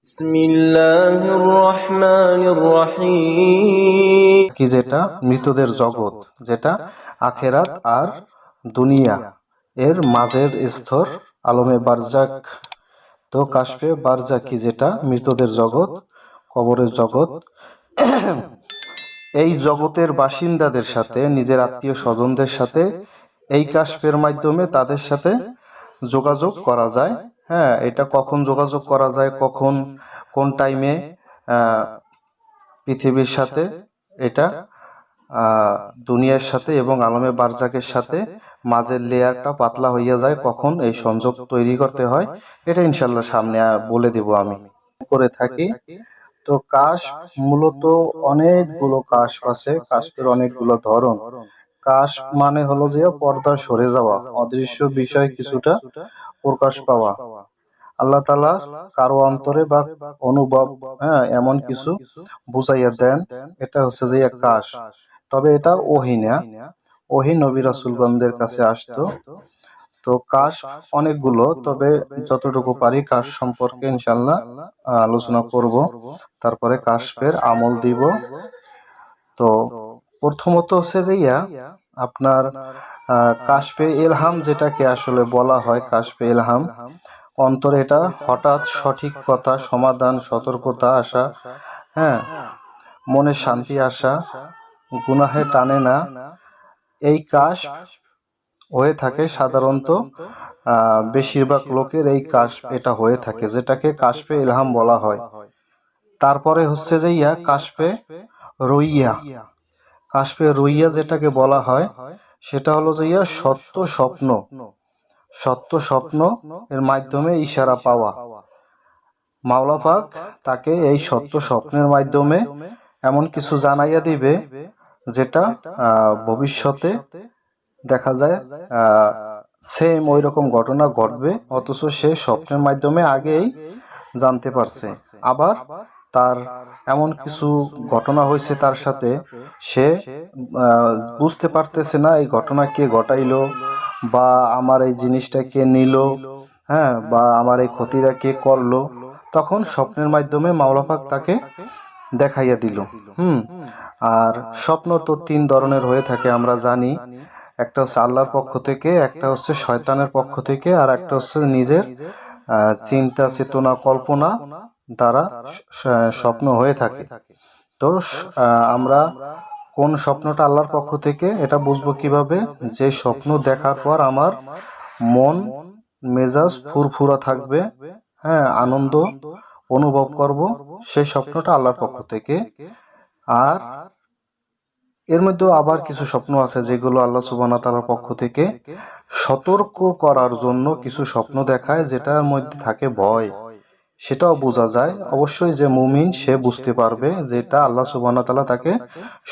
বিসমিল্লাহির রহমানির রহিম। কি যেটা মৃতদের জগৎ, যেটা আখেরাত আর দুনিয়া এর মাঝের স্তর, আলমে বারজাক। তো কাশফে বারজাক কি যেটা মৃতদের জগৎ, কবরের জগৎ, এই জগতের বাসিন্দাদের সাথে, নিজের আত্মীয় স্বজনদের সাথে এই কাশফের মাধ্যমে তাদের সাথে যোগাযোগ করা যায়। হ্যাঁ, এটা কখন যোগাযোগ করা যায়, কখন কোন টাইমে পৃথিবীর সাথে, এটা দুনিয়ার সাথে এবং আলমে বারজাকের সাথে মাঝের লেয়ারটা পাতলা হইয়া যায়, কখন এই সংযোগ তৈরি করতে হয়, এটা ইনশাল্লাহ সামনে বলে দেব আমি করে থাকি। তো কাশফ মূলত অনেকগুলো কাশফ আছে, কাশফের অনেকগুলো ধরন। কাশফ মানে হলো যে পর্দা সরে যাওয়া, অদৃশ্য বিষয় কিছুটা প্রকাশ পাওয়া, আল্লাহ তাআলা কারো অন্তরে বা অনুভব, এমন কিছু বুঝাইয়া দেন, এটা হচ্ছে যে এক কাশফ। তবে এটা ওহী না, ওহী নবী রাসূলগণদের কাছে আসতো। তো কাশফ অনেকগুলো, তবে যতটুকু পারি কাশফ সম্পর্কে ইনশাআল্লাহ আলোচনা করব, তারপরে কাশফের আমল দিব। তো প্রথমত হচ্ছে যে আপনার কাশফে ইলহাম, যেটাকে আসলে বলা হয় কাশফে ইলহাম, অন্তরে এটা হঠাৎ সঠিক কথা, সমাধান, সতর্কতা আসা, হ্যাঁ, মনে শান্তি আসা, গুনাহে টানে না, এই কাশফ হয়ে থাকে সাধারণত। বেশিরভাগ লোকের এই কাশফ এটা হয়ে থাকে, যেটাকে কাশফে ইলহাম বলা হয়। তারপরে হচ্ছে যে কাশফে রুইয়া। কাশফে রুইয়া যেটাকে বলা হয়, সেটা হলো যে সত্য স্বপ্ন, সত্য স্বপ্ন এর মাধ্যমে ইশারা পাওয়া। মাওলা পাক তাকে এই সত্য স্বপ্নের মাধ্যমে এমন কিছু জানাইয়া দিবে, যেটা ভবিষ্যতে দেখা যায় সেম ওই রকম ঘটনা ঘটবে, অথচ সে স্বপ্নের মাধ্যমে আগেই জানতে পারছে। আবার তার এমন কিছু ঘটনা হয়েছে তার সাথে, সে বুঝতে পারতেছে না এই ঘটনা কে ঘটাইলো, বা আমার এই জিনিসটা কে নিল, হ্যাঁ, বা আমার এই ক্ষতিটা কে করলো। তখন স্বপ্নের মাধ্যমে মাওলা পাক তাকে দেখাইয়া দিল। আর স্বপ্ন তো তিন ধরনের হয়ে থাকে আমরা জানি, একটা হচ্ছে আল্লাহর পক্ষ থেকে, একটা হচ্ছে শয়তানের পক্ষ থেকে, আর একটা হচ্ছে নিজের চিন্তা চেতনা কল্পনা দ্বারা স্বপ্ন হয়ে থাকে। তো আমরা কোন স্বপ্নটা আল্লাহর পক্ষ থেকে এটা বুঝবো কিভাবে? যে স্বপ্ন দেখার পর আমার মন মেজাজ ফুরফুরা থাকবে, হ্যাঁ, আনন্দ অনুভব করব, সেই স্বপ্নটা আল্লাহর পক্ষ থেকে। আর এর মধ্যে আবার কিছু স্বপ্ন আছে যেগুলো আল্লাহ সুবহানাহু ওয়া তাআলার পক্ষ থেকে সতর্ক করার জন্য কিছু স্বপ্ন দেখায়, যেটার মধ্যে থাকে ভয়, সেটাও বোঝা যায়। অবশ্যই যে মুমিন সে বুঝতে পারবে যে এটা আল্লাহ সুবহানাহু ওয়া তাআলা তাকে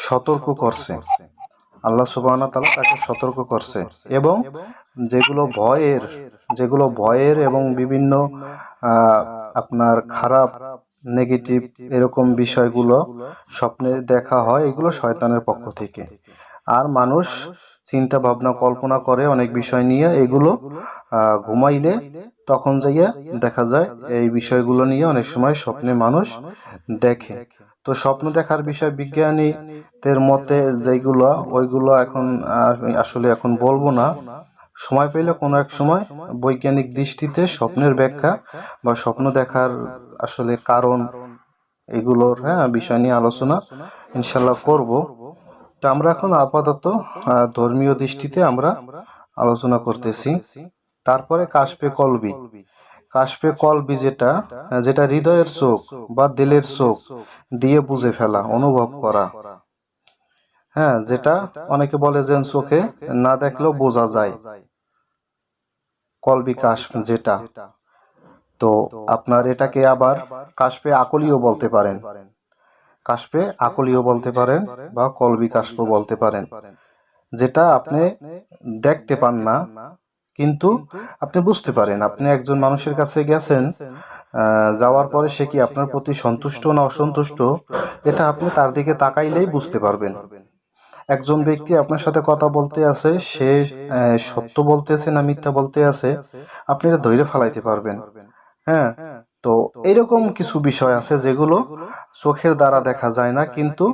সতর্ক করছে, আল্লাহ সুবহানাহু ওয়া তাআলা তাকে সতর্ক করছে। এবং যেগুলো ভয়ের এবং বিভিন্ন আপনার খারাপ নেগেটিভ এরকম বিষয়গুলো স্বপ্নে দেখা হয়, এগুলো শয়তানের পক্ষ থেকে। আর মানুষ চিন্তা ভাবনা কল্পনা করে অনেক বিষয় নিয়ে, এগুলো ঘুমাইলে তখন যাইয়া দেখা যায় এই বিষয়গুলো নিয়ে অনেক সময় স্বপ্নে মানুষ দেখে। তো স্বপ্ন দেখার বিষয় বিজ্ঞানীদের মতে যেগুলো, ওইগুলো এখন আসলে এখন বলবো না, সময় পেলে কোনো এক সময় বৈজ্ঞানিক দৃষ্টিতে স্বপ্নের ব্যাখ্যা বা স্বপ্ন দেখার আসলে কারণ, এগুলোর বিষয় নিয়ে আলোচনা ইনশাল্লাহ করব। তো আমরা এখন আপাতত ধর্মীয় দৃষ্টিতে আমরা আলোচনা করতেছি। তারপরে কাশফে কলবি। কাশফে কলবি যেটা হৃদয়ের চোখ বা দিলের চোখ দিয়ে বুঝে ফেলা, অনুভব করা, হ্যাঁ, যেটা অনেকে বলে যে চোখে না দেখলেও বোঝা যায়, কলবি কাশফ যেটা। তো আপনার এটাকে আবার কাশফে আকলিও বলতে পারেন, কাশফে আকলিও বলতে পারেন, বা কলবি কাশফ বলতে পারেন, যেটা আপনি দেখতে পান না কিন্তু আপনি বুঝতে পারেন। আপনি একজন মানুষের কাছে গেছেন, যাওয়ার পরে সে কি আপনার প্রতি সন্তুষ্ট না অসন্তুষ্ট, এটা আপনি তার দিকে তাকাইলেই বুঝতে পারবেন। একজন ব্যক্তি আপনার সাথে কথা বলতে আছে, সে সত্য বলতেছে না মিথ্যা বলতে আছে, আপনি এটা ধরে ফেলাইতে পারবেন। হ্যাঁ, তো এরকম কিছু বিষয় আছে যেগুলো চোখের দ্বারা দেখা যায় না, কিন্তু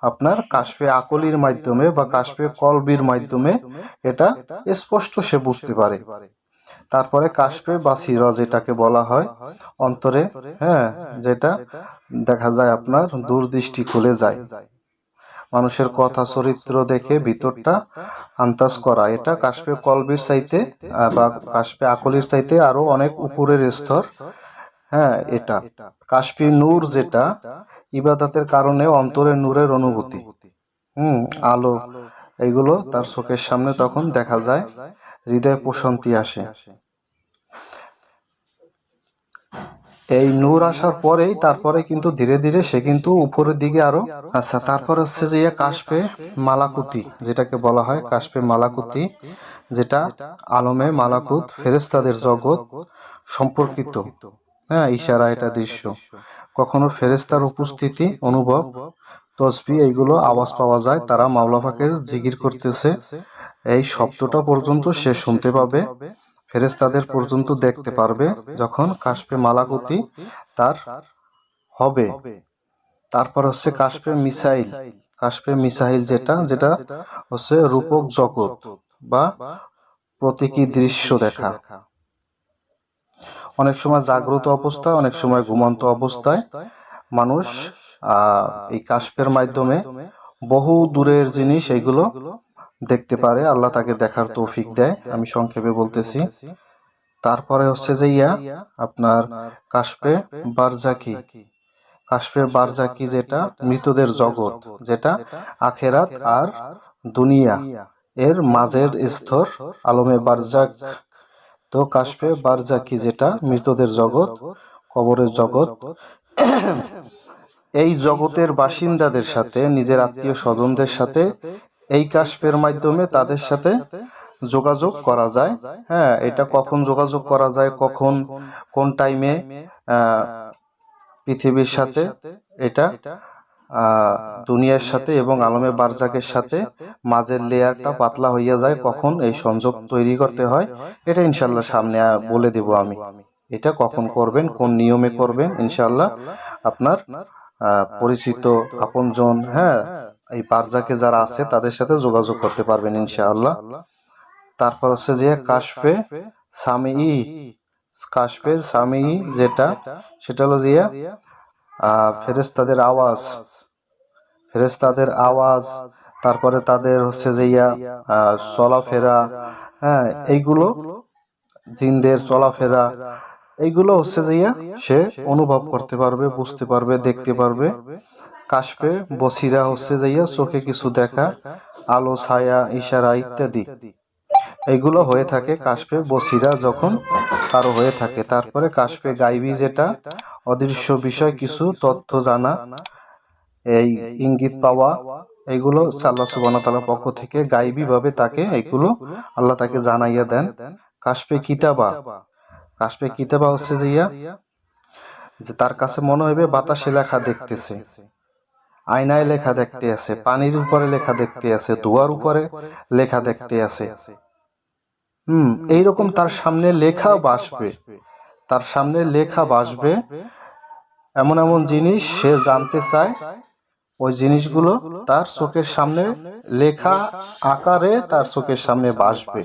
আপনার কাশফে আকলির মাধ্যমে বা কাশফে কলবির মাধ্যমে এটা স্পষ্ট সে বুঝতে পারে। তারপরে কাশফে বাসিরা যেটাকে বলা হয় অন্তরে, হ্যাঁ, যেটা দেখা যায় আপনার দূরদৃষ্টি খুলে যায়, মানুষের কথা চরিত্র দেখে ভিতরটা আন্দাজ করা। এটা কাশফে কলবির চাইতে বা কাশফে আকলির চাইতে আরো অনেক উপরের স্তর। হ্যাঁ, এটা কাশফি নূর, যেটা ইবাদতের কারণে অন্তরে নূরের অনুভূতি, আলো, এগুলো তার চোখের সামনে তখন দেখা যায়, হৃদয়ে প্রশান্তি আসে। এই নূর আসার পরেই তারপরে কিন্তু ধীরে ধীরে সে কিন্তু উপরের দিকে আরো। আচ্ছা, তারপর হচ্ছে যে কাশফে মালাকুতি, যেটাকে বলা হয় কাশফে মালাকুতি, যেটা আলমে মালাকুত ফেরেশতাদের জগৎ সম্পর্কিত। হ্যাঁ, ইশারা, এটা দৃশ্য। কখনো ফেরেশতার উপস্থিতি অনুভব, তসবিহ, এইগুলো আওয়াজ পাওয়া যায়, তারা মাওলা পাকের জিকির করতেছে, এই শব্দটা পর্যন্ত সে শুনতে পাবে, ফেরেশতাদের পর্যন্ত দেখতে পারবে যখন কাশফে মালাকুতি তার হবে। তারপর হচ্ছে কাশফে মিসাইল, কাশফে মিসাইল যেটা যেটা হচ্ছে রূপক জগৎ বা প্রতীকী দৃশ্য দেখা। অনেক সময় জাগ্রত অবস্থায়, অনেক সময় ঘুমন্ত অবস্থায় মানুষ এই কাশফের মাধ্যমে বহু দূরের জিনিস এইগুলো দেখতে পারে, আল্লাহ তাকে দেখার তৌফিক দেয়। আমি সংক্ষেপে বলতেছি। তারপরে হচ্ছে যে আপনার কাশফে বারজাকি, কাশফে বারজাকি যেটা মৃতদের জগৎ, যেটা আখেরাত আর দুনিয়া এর মাঝের স্তর, আলমে বারজাক। তো কাশফে বারজাকি যেটা মৃতদের জগৎ, কবরের জগৎ, এই জগতের বাসিন্দাদের সাথে, নিজের আত্মীয় স্বজনদের সাথে এই কাশফের মাধ্যমে তাদের সাথে যোগাযোগ করা যায়। হ্যাঁ, এটা কখন যোগাযোগ করা যায়, কখন কোন টাইমে পৃথিবীর সাথে, এটা দুনিয়ার সাথে এবং আলমে বারজাকের সাথে মাঝের লেয়ারটা পাতলা হইয়া যায়, কখন এই সংযোগ তৈরি করতে হয়, এটা ইনশাল্লাহ সামনে বলে দেব আমি। এটা কখন করবেন, কোন নিয়মে করবেন, ইনশাল্লাহ আপনার পরিচিত আপনজন, হ্যাঁ, এই বারজাকে যারা আছে তাদের সাথে যোগাযোগ করতে পারবেন ইনশাআল্লাহ। তারপর হচ্ছে যে কাশফে সামিই, কাশফে সামিই যেটা, সেটা হলো যে ফেরেশতাদের আওয়াজ, ফেরেশতাদের আওয়াজ, তারপরে তাদের হচ্ছে যে চলাফেরা, হ্যাঁ, এইগুলো জিনদের চলাফেরা, এইগুলো হচ্ছে যে সে অনুভব করতে পারবে, বুঝতে পারবে, দেখতে পারবে। কাশফে বসিরা হচ্ছে যে চোখে কিছু দেখা, আলো, ছায়া, ইশারা ইত্যাদি, এইগুলো হয়ে থাকে কাশফে বসিরা যখন কারো হয়ে থাকে। তারপরে কাশফে গাইবি, যেটা অদৃশ্য বিষয় কিছু তথ্য জানা, এই ইঙ্গিত পাওয়া, এইগুলো আল্লাহ সুবহানাহু ওয়া তাআলার পক্ষ থেকে গাইবি ভাবে তাকে এইগুলো আল্লাহ তাকে জানাইয়া দেন। কাশফে কিতাবা, কাশফে কিতাবা হচ্ছে যে তার কাছে মনে হইবে বাতাসে লেখা দেখতেছে, আয়নায় লেখা দেখতে আছে, পানির উপরে লেখা দেখতে আছে, ধোঁয়ার উপরে লেখা দেখতে আছে। এইরকম তার সামনে লেখা ভাসবে, তার সামনে লেখা ভাসবে, এমন এমন জিনিস সে জানতে চায়, ওই জিনিসগুলো তার চোখের সামনে লেখা আকারে তার চোখের সামনে ভাসবে।